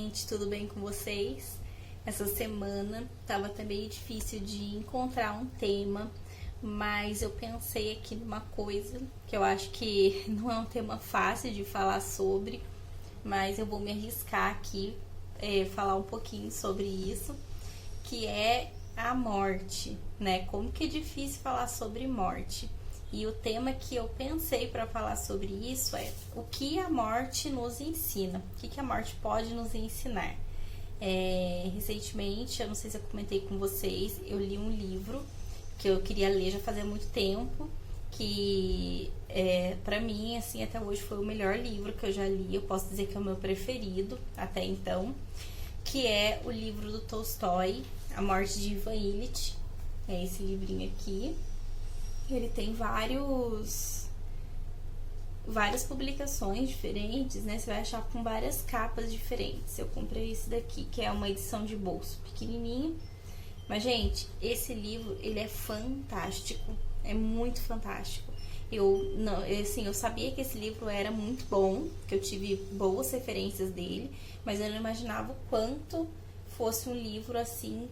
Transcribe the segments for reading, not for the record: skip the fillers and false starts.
gente, tudo bem com vocês? Essa semana estava até meio difícil de encontrar um tema, mas eu pensei aqui numa coisa que eu acho que não é um tema fácil de falar sobre, mas eu vou me arriscar aqui, falar um pouquinho sobre isso, que é a morte, né? Como que é difícil falar sobre morte. E o tema que eu pensei para falar sobre isso é o que a morte nos ensina, o que a morte pode nos ensinar. Recentemente, eu não sei se eu comentei com vocês, eu li um livro que eu queria ler já fazia muito tempo, que para mim, assim, até hoje foi o melhor livro que eu já li, eu posso dizer que é o meu preferido até então, que é o livro do Tolstói, A Morte de Ivan Ilitch. É esse livrinho aqui. Ele tem várias publicações diferentes, né? Você vai achar com várias capas diferentes. Eu comprei esse daqui, que é uma edição de bolso pequenininho. Mas, gente, esse livro, ele é fantástico. É muito fantástico. Eu sabia que esse livro era muito bom, que eu tive boas referências dele, mas eu não imaginava o quanto fosse um livro, assim,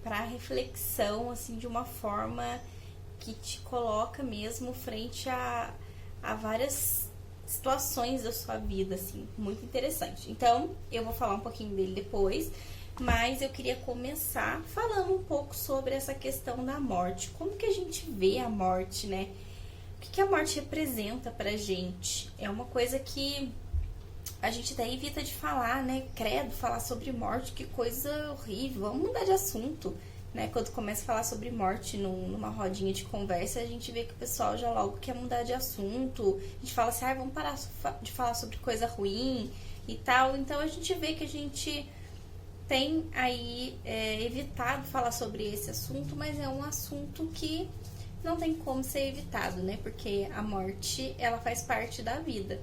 para reflexão, assim, de uma forma que te coloca mesmo frente a várias situações da sua vida, assim, muito interessante. Então, eu vou falar um pouquinho dele depois, mas eu queria começar falando um pouco sobre essa questão da morte. Como que a gente vê a morte, né? O que a morte representa pra gente? É uma coisa que a gente até evita de falar, né? Credo, falar sobre morte, que coisa horrível. Vamos mudar de assunto, né? Quando começa a falar sobre morte numa rodinha de conversa, a gente vê que o pessoal já logo quer mudar de assunto. A gente fala assim, vamos parar de falar sobre coisa ruim e tal. Então a gente vê que a gente tem aí evitado falar sobre esse assunto, mas é um assunto que não tem como ser evitado, né? Porque a morte, ela faz parte da vida.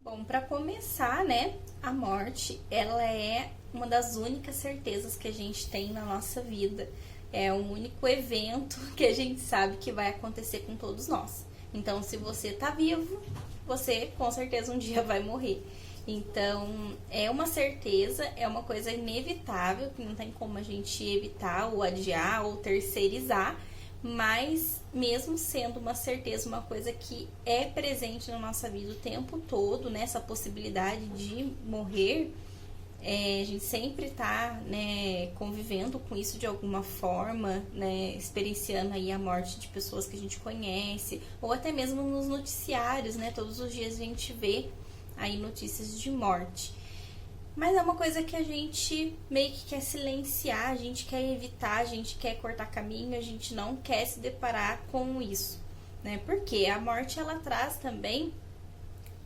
Bom, para começar, né? A morte, ela é uma das únicas certezas que a gente tem na nossa vida. É o único evento que a gente sabe que vai acontecer com todos nós. Então, se você tá vivo, você com certeza um dia vai morrer. Então, é uma certeza, é uma coisa inevitável, que não tem como a gente evitar ou adiar ou terceirizar, mas mesmo sendo uma certeza, uma coisa que é presente na nossa vida o tempo todo, né, essa possibilidade de morrer, a gente sempre está, né, convivendo com isso de alguma forma, né, experienciando aí a morte de pessoas que a gente conhece, ou até mesmo nos noticiários, né, todos os dias a gente vê aí notícias de morte. Mas é uma coisa que a gente meio que quer silenciar, a gente quer evitar, a gente quer cortar caminho, a gente não quer se deparar com isso, né? Porque a morte, ela traz também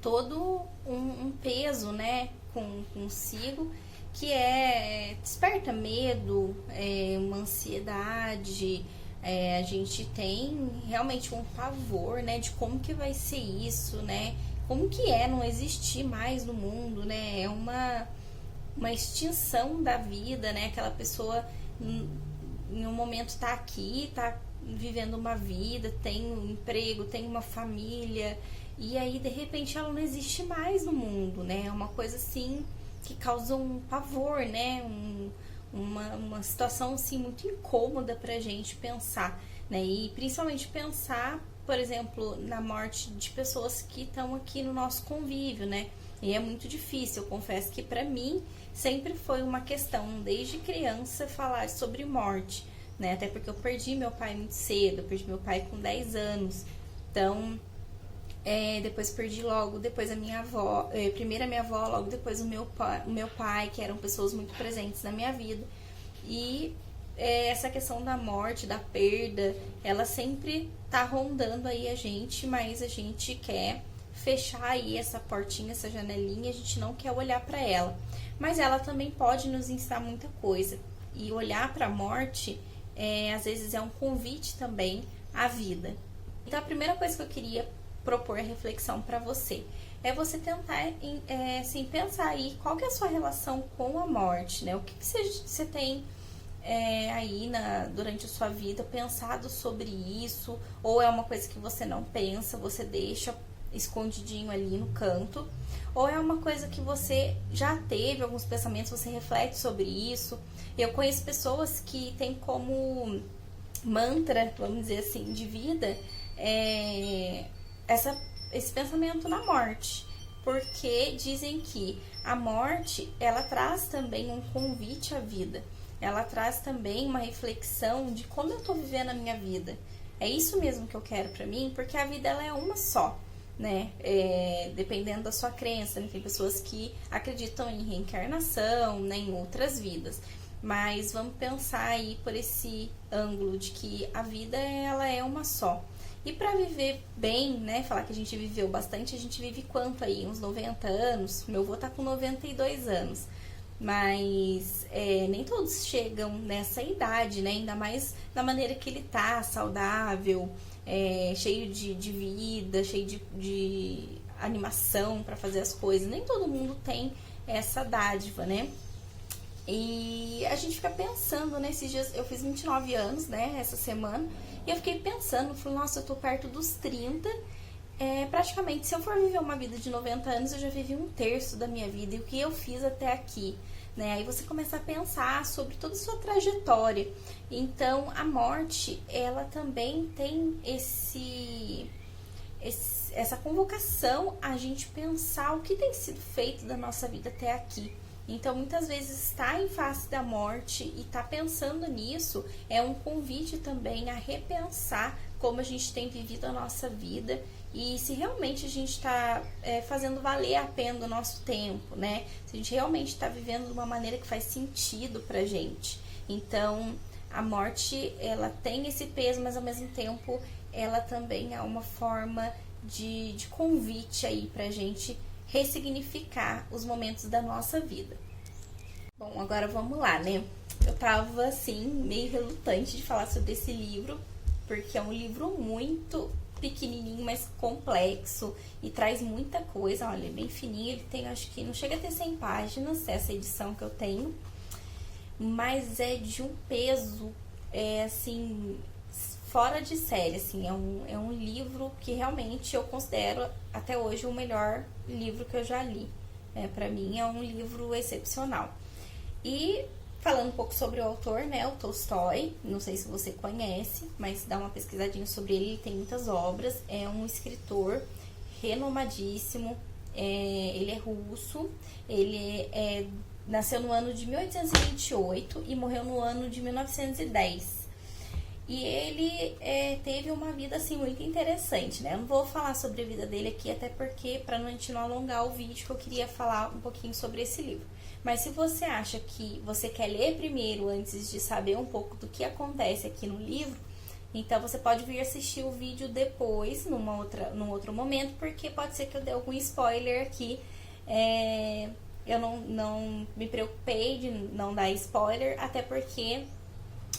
todo um peso, né, consigo, que desperta medo, uma ansiedade, a gente tem realmente um pavor, né, de como que vai ser isso, né? Como que não existir mais no mundo, né? É uma extinção da vida, né? Aquela pessoa em um momento tá aqui, tá vivendo uma vida, tem um emprego, tem uma família, e aí de repente ela não existe mais no mundo, né? É uma coisa assim que causa um pavor, né? Uma situação assim muito incômoda pra gente pensar, né? E principalmente pensar, por exemplo, na morte de pessoas que estão aqui no nosso convívio, né? E é muito difícil, eu confesso que para mim sempre foi uma questão, desde criança, falar sobre morte, né? Até porque eu perdi meu pai muito cedo, eu perdi meu pai com 10 anos, então depois perdi logo depois a minha avó, primeiro a minha avó, logo depois o meu pai, que eram pessoas muito presentes na minha vida. E essa questão da morte, da perda, ela sempre tá rondando aí a gente, mas a gente quer fechar aí essa portinha, essa janelinha, a gente não quer olhar para ela. Mas ela também pode nos ensinar muita coisa. E olhar para a morte, às vezes é um convite também à vida. Então a primeira coisa que eu queria propor a reflexão para você é você tentar assim, pensar aí qual que é a sua relação com a morte, né? O que você tem aí durante a sua vida pensado sobre isso, ou é uma coisa que você não pensa, você deixa escondidinho ali no canto, ou é uma coisa que você já teve alguns pensamentos, você reflete sobre isso. Eu conheço pessoas que têm como mantra, vamos dizer assim, de vida, esse pensamento na morte, porque dizem que a morte, ela traz também um convite à vida, ela traz também uma reflexão de como eu tô vivendo a minha vida. É isso mesmo que eu quero pra mim, porque a vida, ela é uma só, né? Dependendo da sua crença, né? Tem pessoas que acreditam em reencarnação, né? Em outras vidas. Mas vamos pensar aí por esse ângulo de que a vida, ela é uma só. E para viver bem, né, falar que a gente viveu bastante, a gente vive quanto aí? Uns 90 anos? Meu avô tá com 92 anos. Mas nem todos chegam nessa idade, né? Ainda mais da maneira que ele tá, saudável, cheio de vida, cheio de animação para fazer as coisas. Nem todo mundo tem essa dádiva, né? E a gente fica pensando, né? Esses dias, eu fiz 29 anos, né? Essa semana. E eu fiquei pensando, falei, nossa, eu tô perto dos 30. Praticamente, se eu for viver uma vida de 90 anos, eu já vivi um terço da minha vida. E o que eu fiz até aqui, né? Aí você começa a pensar sobre toda a sua trajetória. Então, a morte, ela também tem essa convocação a gente pensar o que tem sido feito da nossa vida até aqui. Então, muitas vezes, estar em face da morte e estar pensando nisso é um convite também a repensar como a gente tem vivido a nossa vida e se realmente a gente está fazendo valer a pena o nosso tempo, né? Se a gente realmente está vivendo de uma maneira que faz sentido pra gente. Então, a morte, ela tem esse peso, mas ao mesmo tempo, ela também é uma forma de convite aí pra gente ressignificar os momentos da nossa vida. Bom, agora vamos lá, né? Eu tava, assim, meio relutante de falar sobre esse livro, porque é um livro muito pequenininho, mas complexo e traz muita coisa. Olha, é bem fininho, ele tem, acho que não chega a ter 100 páginas, essa edição que eu tenho, mas é de um peso, assim, fora de série, assim, é um livro que realmente eu considero até hoje o melhor livro que eu já li. Para mim é um livro excepcional. E falando um pouco sobre o autor, né, o Tolstói, não sei se você conhece, mas dá uma pesquisadinha sobre ele tem muitas obras, é um escritor renomadíssimo, ele é russo, ele nasceu no ano de 1828 e morreu no ano de 1910. E ele teve uma vida, assim, muito interessante, né? Eu não vou falar sobre a vida dele aqui, até porque, para a gente não alongar o vídeo, que eu queria falar um pouquinho sobre esse livro. Mas se você acha que você quer ler primeiro, antes de saber um pouco do que acontece aqui no livro, então você pode vir assistir o vídeo depois, num outro momento, porque pode ser que eu dê algum spoiler aqui. Eu não me preocupei de não dar spoiler, até porque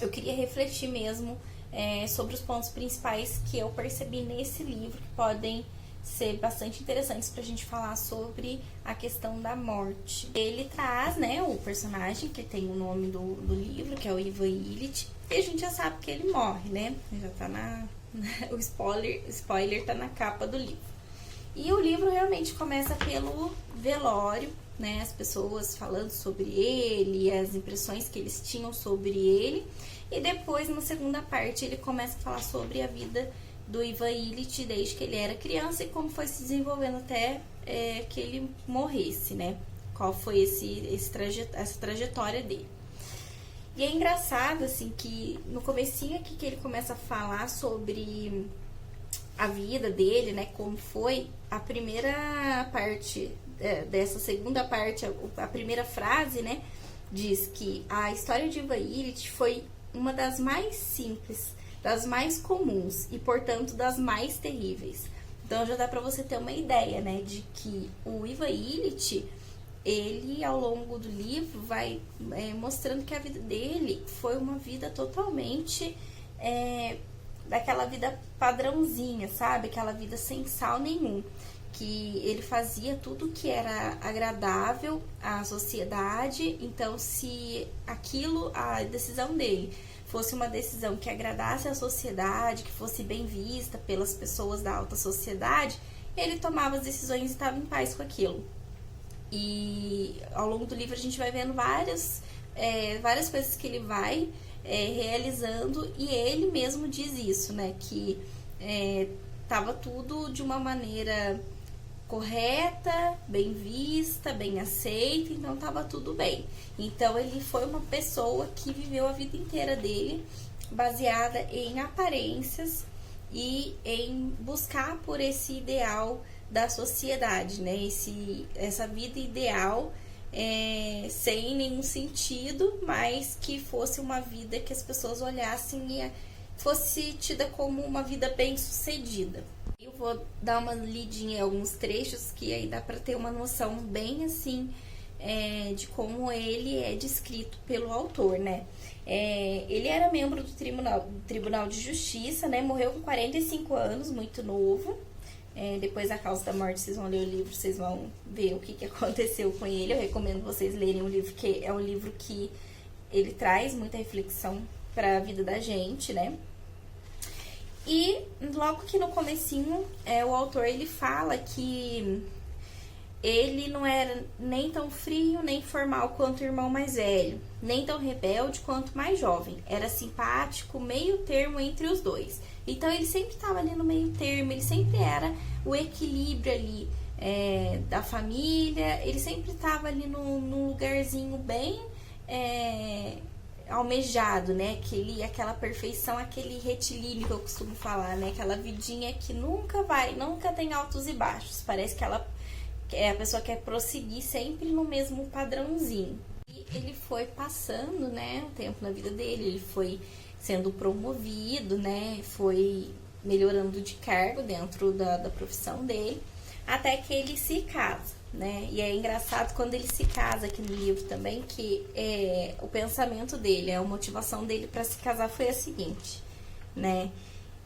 eu queria refletir mesmo sobre os pontos principais que eu percebi nesse livro, que podem ser bastante interessantes pra gente falar sobre a questão da morte. Ele traz, né, o personagem que tem o nome do livro, que é o Ivan Ilitch, e a gente já sabe que ele morre, né? Já tá o spoiler tá na capa do livro. E o livro realmente começa pelo velório, né, as pessoas falando sobre ele, as impressões que eles tinham sobre ele, e depois, na segunda parte, ele começa a falar sobre a vida do Ivan Ilitch desde que ele era criança e como foi se desenvolvendo até que ele morresse, né, qual foi essa trajetória dele. E é engraçado, assim, que no comecinho aqui que ele começa a falar sobre a vida dele, né, como foi, a primeira parte dessa segunda parte, a primeira frase, né, diz que a história de Ivan Ilitch foi uma das mais simples, das mais comuns e, portanto, das mais terríveis. Então, já dá pra você ter uma ideia, né, de que o Ivan Ilitch, ele, ao longo do livro, vai mostrando que a vida dele foi uma vida totalmente daquela vida padrãozinha, sabe? Aquela vida sem sal nenhum. Que ele fazia tudo que era agradável à sociedade. Então, se a decisão dele fosse uma decisão que agradasse à sociedade, que fosse bem vista pelas pessoas da alta sociedade, ele tomava as decisões e estava em paz com aquilo. E ao longo do livro a gente vai vendo várias coisas que ele vai realizando, e ele mesmo diz isso, né? Que tava tudo de uma maneira correta, bem vista, bem aceita, então tava tudo bem. Então ele foi uma pessoa que viveu a vida inteira dele baseada em aparências e em buscar por esse ideal da sociedade, né? Essa vida ideal sem nenhum sentido, mas que fosse uma vida que as pessoas olhassem e fosse tida como uma vida bem sucedida. Eu vou dar uma lidinha em alguns trechos que aí dá para ter uma noção bem assim de como ele é descrito pelo autor, né? Ele era membro do Tribunal de Justiça, né? Morreu com 45 anos, muito novo. Depois da causa da morte, vocês vão ler o livro, vocês vão ver o que aconteceu com ele. Eu recomendo vocês lerem o livro, que é um livro que ele traz muita reflexão para a vida da gente, né? E logo que no comecinho, o autor ele fala que ele não era nem tão frio, nem formal quanto o irmão mais velho, nem tão rebelde quanto mais jovem. Era simpático, meio termo entre os dois. Então ele sempre estava ali no meio termo, ele sempre era o equilíbrio ali da família, ele sempre estava ali num lugarzinho bem almejado, né? Aquela perfeição, aquele retilíneo que eu costumo falar, né? Aquela vidinha que nunca tem altos e baixos. Parece que a pessoa quer prosseguir sempre no mesmo padrãozinho. E ele foi passando, né, o tempo na vida dele, ele foi sendo promovido, né, foi melhorando de cargo dentro da profissão dele, até que ele se casa, né? E é engraçado quando ele se casa aqui no livro também, que o pensamento dele, a motivação dele para se casar foi a seguinte, né?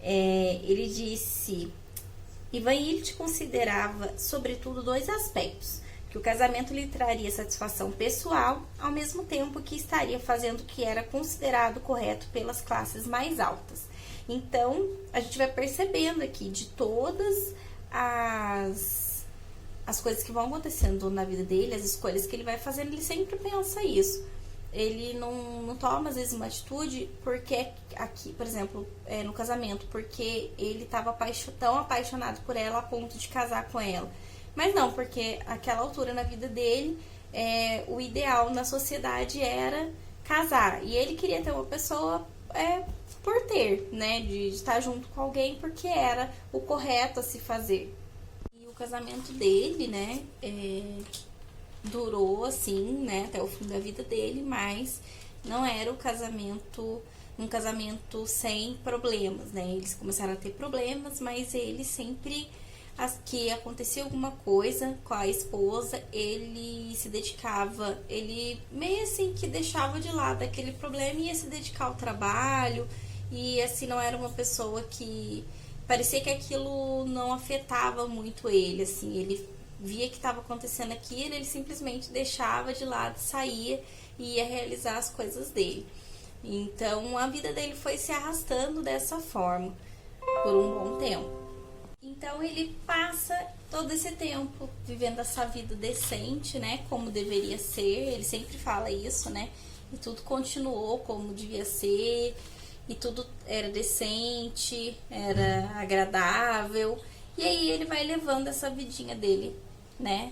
Ele disse: Ivan Illich considerava, sobretudo, dois aspectos: que o casamento lhe traria satisfação pessoal, ao mesmo tempo que estaria fazendo o que era considerado correto pelas classes mais altas. Então, a gente vai percebendo aqui de todas as coisas que vão acontecendo na vida dele, as escolhas que ele vai fazendo, ele sempre pensa isso. Ele não toma, às vezes, uma atitude porque aqui, por exemplo, no casamento, porque ele estava tão apaixonado por ela a ponto de casar com ela. Mas não, porque aquela altura na vida dele, o ideal na sociedade era casar. E ele queria ter uma pessoa por ter, né? De estar junto com alguém, porque era o correto a se fazer. E o casamento dele, né? Durou assim, né, até o fim da vida dele, mas não era um casamento sem problemas, né? Eles começaram a ter problemas, mas ele sempre que acontecia alguma coisa com a esposa, ele se dedicava, ele meio assim que deixava de lado aquele problema e ia se dedicar ao trabalho, e assim não era uma pessoa que parecia que aquilo não afetava muito ele, assim, ele via que estava acontecendo aquilo, ele simplesmente deixava de lado, saía e ia realizar as coisas dele. Então a vida dele foi se arrastando dessa forma por um bom tempo. Então ele passa todo esse tempo vivendo essa vida decente, né, como deveria ser. Ele sempre fala isso, né, e tudo continuou como devia ser, e tudo era decente, era agradável. E aí ele vai levando essa vidinha dele, né,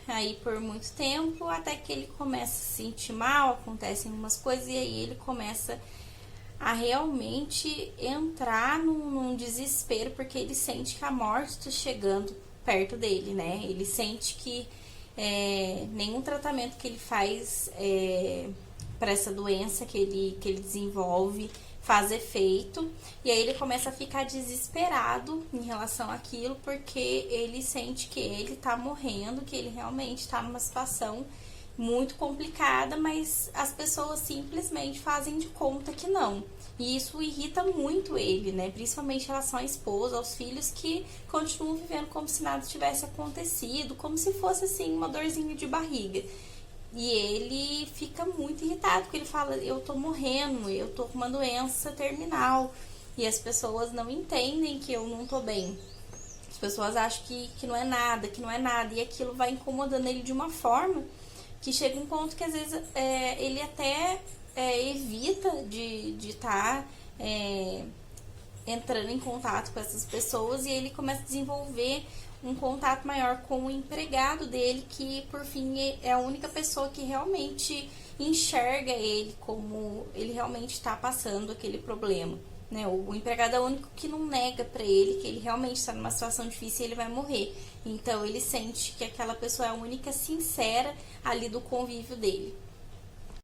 aí por muito tempo, até que ele começa a se sentir mal, acontecem umas coisas, e aí ele começa a realmente entrar num desespero, porque ele sente que a morte está chegando perto dele, né? Ele sente que nenhum tratamento que ele faz para essa doença que ele desenvolve faz efeito, e aí ele começa a ficar desesperado em relação àquilo, porque ele sente que ele tá morrendo, que ele realmente tá numa situação muito complicada, mas as pessoas simplesmente fazem de conta que não. E isso irrita muito ele, né? Principalmente em relação à esposa, aos filhos, que continuam vivendo como se nada tivesse acontecido, como se fosse assim uma dorzinha de barriga. E ele fica muito irritado, porque ele fala: eu tô morrendo, eu tô com uma doença terminal, e as pessoas não entendem que eu não tô bem. As pessoas acham que não é nada, que não é nada. E aquilo vai incomodando ele de uma forma que chega um ponto que às vezes ele até evita de estar entrando em contato com essas pessoas, e ele começa a desenvolver um contato maior com o empregado dele, que por fim é a única pessoa que realmente enxerga ele como ele realmente está passando aquele problema, né? O empregado é o único que não nega para ele que ele realmente está numa situação difícil e ele vai morrer. Então ele sente que aquela pessoa é a única sincera ali do convívio dele.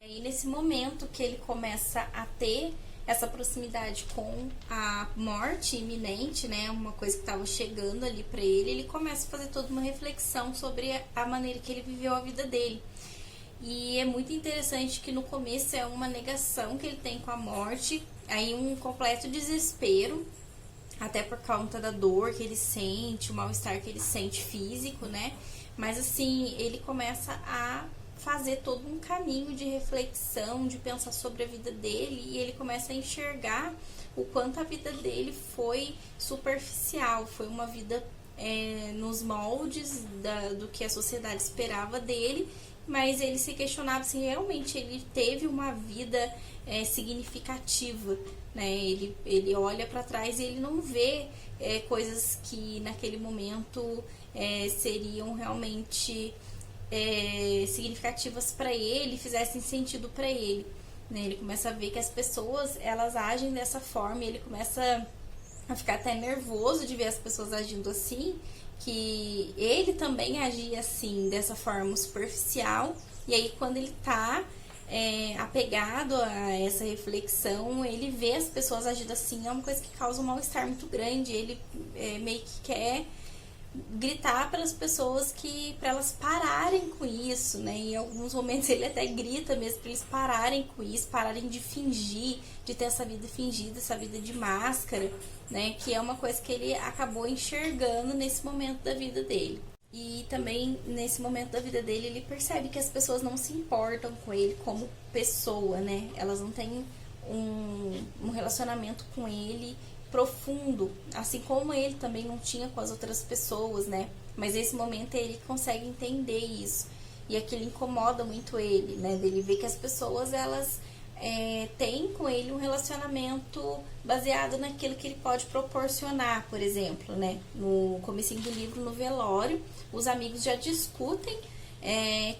E aí nesse momento que ele começa a ter essa proximidade com a morte iminente, né, uma coisa que estava chegando ali para ele, ele começa a fazer toda uma reflexão sobre a maneira que ele viveu a vida dele. E é muito interessante que no começo é uma negação que ele tem com a morte, aí um completo desespero, até por conta da dor que ele sente, o mal-estar que ele sente físico, né? Mas assim, ele começa a fazer todo um caminho de reflexão, de pensar sobre a vida dele, e ele começa a enxergar o quanto a vida dele foi superficial, foi uma vida nos moldes do que a sociedade esperava dele, mas ele se questionava se realmente ele teve uma vida significativa, né? Ele olha para trás e ele não vê coisas que naquele momento seriam realmente significativas para ele, fizessem sentido para ele, né? Ele começa a ver que as pessoas elas agem dessa forma, e ele começa a ficar até nervoso de ver as pessoas agindo assim, que ele também agia assim, dessa forma superficial. E aí quando ele tá apegado a essa reflexão, ele vê as pessoas agindo assim, é uma coisa que causa um mal-estar muito grande. Ele meio que quer gritar para as pessoas para elas pararem com isso, né? Em alguns momentos ele até grita mesmo para eles pararem com isso, pararem de fingir, de ter essa vida fingida, essa vida de máscara, né? Que é uma coisa que ele acabou enxergando nesse momento da vida dele. E também nesse momento da vida dele ele percebe que as pessoas não se importam com ele como pessoa, né? Elas não têm um relacionamento com ele profundo, assim como ele também não tinha com as outras pessoas, né? Mas nesse momento ele consegue entender isso, e aquilo incomoda muito ele, né? Dele ver que as pessoas elas têm com ele um relacionamento baseado naquilo que ele pode proporcionar, por exemplo, né? No comecinho do livro, no velório, os amigos já discutem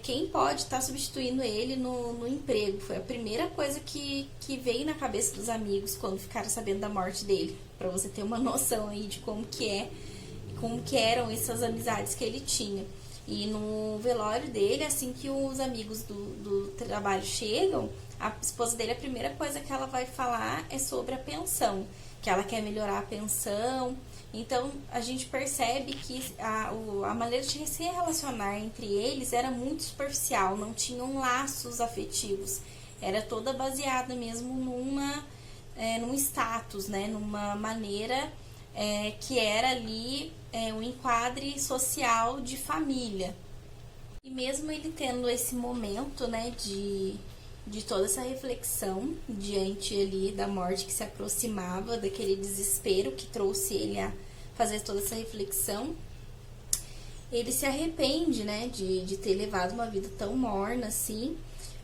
quem pode estar substituindo ele no emprego. Foi a primeira coisa que veio na cabeça dos amigos quando ficaram sabendo da morte dele, para você ter uma noção aí de como que eram essas amizades que ele tinha. E no velório dele, assim que os amigos do trabalho chegam, a esposa dele, a primeira coisa que ela vai falar é sobre a pensão, que ela quer melhorar a pensão. Então, a gente percebe que a maneira de se relacionar entre eles era muito superficial, não tinham laços afetivos. Era toda baseada mesmo num status, né? Numa maneira que era ali um enquadre social de família. E mesmo ele tendo esse momento, né, de toda essa reflexão diante ali da morte que se aproximava, daquele desespero que trouxe ele a fazer toda essa reflexão, ele se arrepende, né, de ter levado uma vida tão morna assim,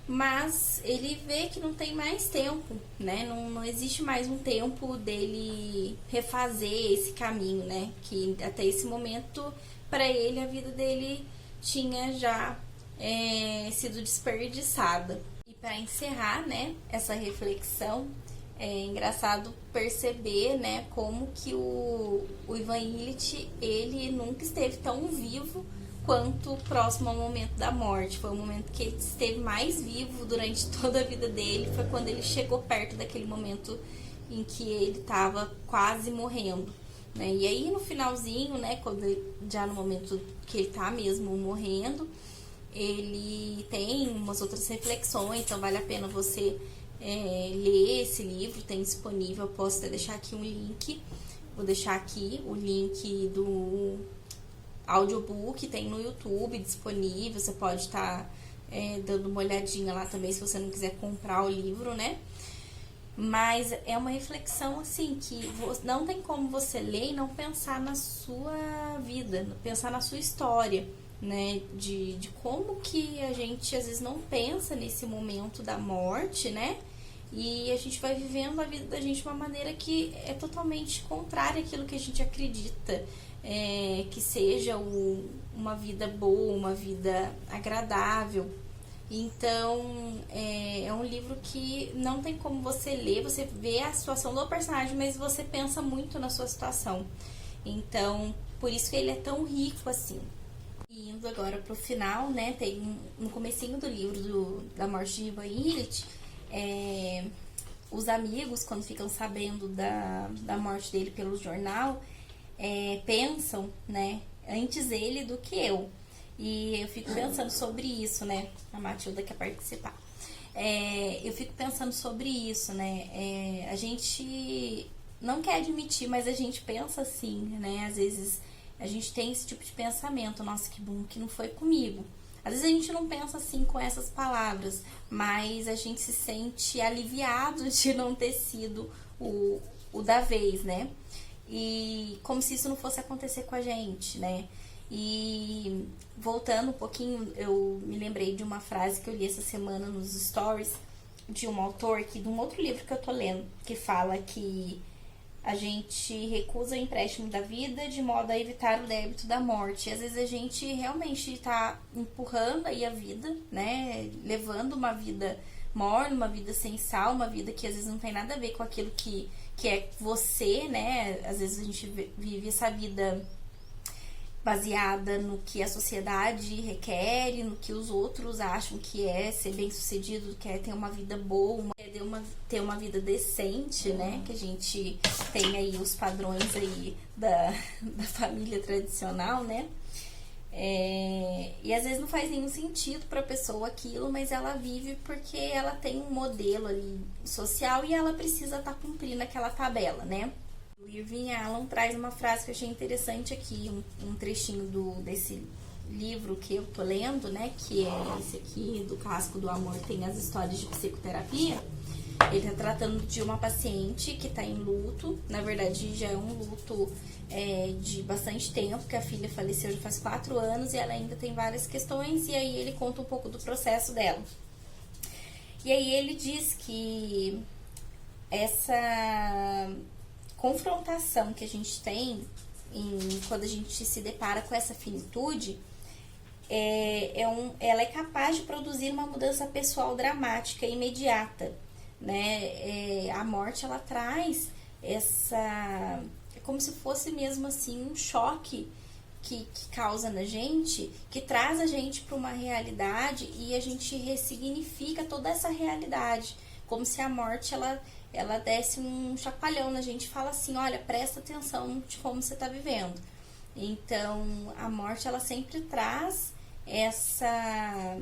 mas ele vê que não tem mais tempo, né, não existe mais um tempo dele refazer esse caminho, né, que até esse momento, para ele, a vida dele tinha já sido desperdiçada. Para encerrar, né, essa reflexão, é engraçado perceber, né, como que o Ivan Illich, ele nunca esteve tão vivo quanto próximo ao momento da morte. Foi o momento que ele esteve mais vivo durante toda a vida dele, foi quando ele chegou perto daquele momento em que ele estava quase morrendo, né? E aí no finalzinho, né, já no momento que ele tá mesmo morrendo, ele tem umas outras reflexões, então vale a pena você ler esse livro, tem disponível. Eu posso até deixar aqui um link, vou deixar aqui o link do audiobook, tem no YouTube disponível, você pode estar dando uma olhadinha lá também, se você não quiser comprar o livro, né? Mas é uma reflexão assim que não tem como você ler e não pensar na sua vida, pensar na sua história, né? De como que a gente às vezes não pensa nesse momento da morte, né? E a gente vai vivendo a vida da gente de uma maneira que é totalmente contrária àquilo que a gente acredita, que seja uma vida boa, uma vida agradável. Então, é um livro que não tem como você ler, você vê a situação do personagem, mas você pensa muito na sua situação. Então, por isso que ele é tão rico assim. E indo agora pro final, né, tem no comecinho do livro da morte de Ivan Illich, os amigos, quando ficam sabendo da morte dele pelo jornal, pensam, né, antes ele do que eu. E eu fico pensando sobre isso, né? A Matilda quer participar. Eu fico pensando sobre isso, né? A gente não quer admitir, mas a gente pensa assim, né? Às vezes a gente tem esse tipo de pensamento. Nossa, que bom que não foi comigo. Às vezes a gente não pensa assim com essas palavras, mas a gente se sente aliviado de não ter sido o da vez, né? E como se isso não fosse acontecer com a gente, né? E voltando um pouquinho, eu me lembrei de uma frase que eu li essa semana nos stories de um autor, de um outro livro que eu tô lendo, que fala que a gente recusa o empréstimo da vida de modo a evitar o débito da morte. E às vezes a gente realmente tá empurrando aí a vida, né? Levando uma vida morna, uma vida sem sal, uma vida que às vezes não tem nada a ver com aquilo que é você, né? Às vezes a gente vive essa vida baseada no que a sociedade requer, no que os outros acham que é ser bem sucedido, que é ter uma vida boa, ter uma vida decente, né? Que a gente tem aí os padrões aí da família tradicional, né? E às vezes não faz nenhum sentido para a pessoa aquilo, mas ela vive porque ela tem um modelo ali social e ela precisa estar cumprindo aquela tabela, né? O Irving Allen traz uma frase que eu achei interessante aqui, um trechinho desse livro que eu tô lendo, né, que é esse aqui, do Casco do Amor, tem as histórias de psicoterapia. Ele tá tratando de uma paciente que tá em luto, na verdade já é um luto de bastante tempo, que a filha faleceu já faz 4 anos e ela ainda tem várias questões, e aí ele conta um pouco do processo dela. E aí ele diz que essa confrontação que a gente tem quando a gente se depara com essa finitude, ela é capaz de produzir uma mudança pessoal dramática e imediata, né? A morte, ela traz é como se fosse mesmo assim um choque que causa na gente, que traz a gente para uma realidade e a gente ressignifica toda essa realidade, como se a morte ela desse um chacoalhão na gente e fala assim, olha, presta atenção de como você está vivendo. Então, a morte, ela sempre traz essa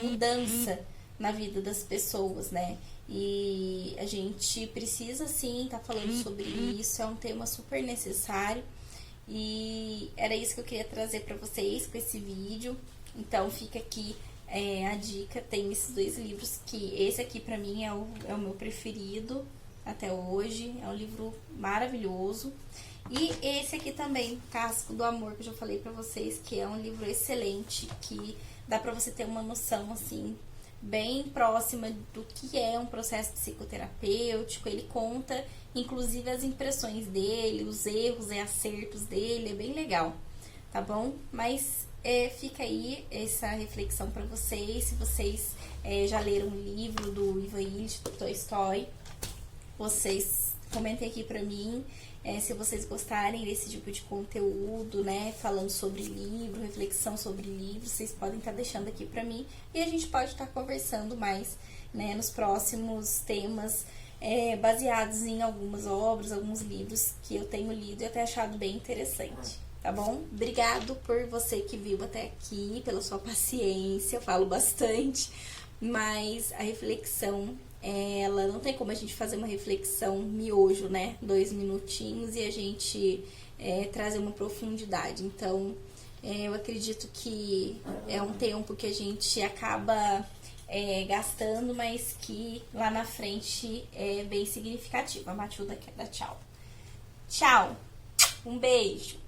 mudança na vida das pessoas, né? E a gente precisa, sim, estar falando sobre isso, é um tema super necessário. E era isso que eu queria trazer para vocês com esse vídeo. Então, fica aqui a dica, tem esses 2 livros, que esse aqui pra mim é o meu preferido até hoje, é um livro maravilhoso. E esse aqui também, Casco do Amor, que eu já falei pra vocês, que é um livro excelente, que dá pra você ter uma noção, assim, bem próxima do que é um processo psicoterapêutico. Ele conta, inclusive, as impressões dele, os erros e acertos dele, é bem legal, tá bom? Mas fica aí essa reflexão para vocês. Se vocês já leram o livro do Ivan Illich, do Tolstói, vocês comentem aqui para mim se vocês gostarem desse tipo de conteúdo, né, falando sobre livro, reflexão sobre livro, vocês podem estar deixando aqui para mim e a gente pode estar conversando mais, né, nos próximos temas baseados em algumas obras, alguns livros que eu tenho lido e até achado bem interessante. Tá bom? Obrigado por você que viu até aqui, pela sua paciência, eu falo bastante, mas a reflexão, ela não tem como a gente fazer uma reflexão miojo, né? 2 minutinhos e a gente trazer uma profundidade. Então, eu acredito que é um tempo que a gente acaba gastando, mas que lá na frente é bem significativo. A Matilda quer dar tchau. Tchau! Um beijo!